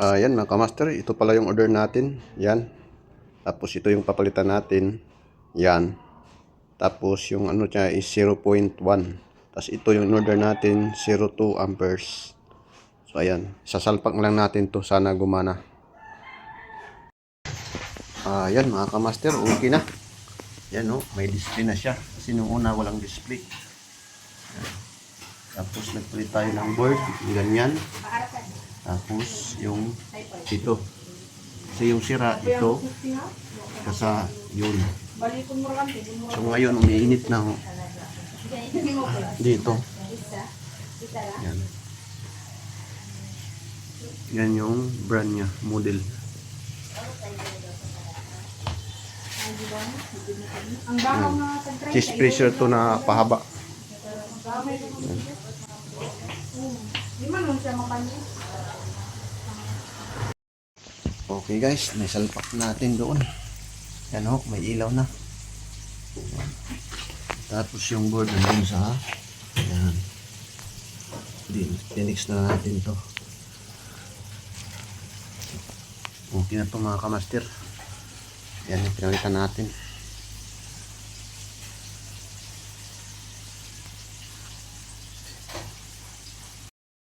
Yan mga kamaster, ito pala yung order natin. Yan. Tapos ito yung papalitan natin. Yan. Tapos yung ano niya is 0.1. Tapos ito yung order natin, 0.2 amperes. So ayan, sasalpak lang natin to, sana gumana. Yan mga kamaster, okay na. Yan o, may display na siya. Kasi nung una walang display. Yan. Tapos nagpalit tayo ng board, ganyan. Tapos yung ito. Kasi yung sira ito, kasa yun. So ngayon umiinit na ho. Dito. Yan. Yan yung brand niya, model. Chest pressure to na pahaba. Okay guys, may salpak natin doon. Yan ho, may ilaw na. Tapos yung board nandun sa yan. Tinix na natin to. Okay na to mga kamaster. Yan yung pinalitan natin.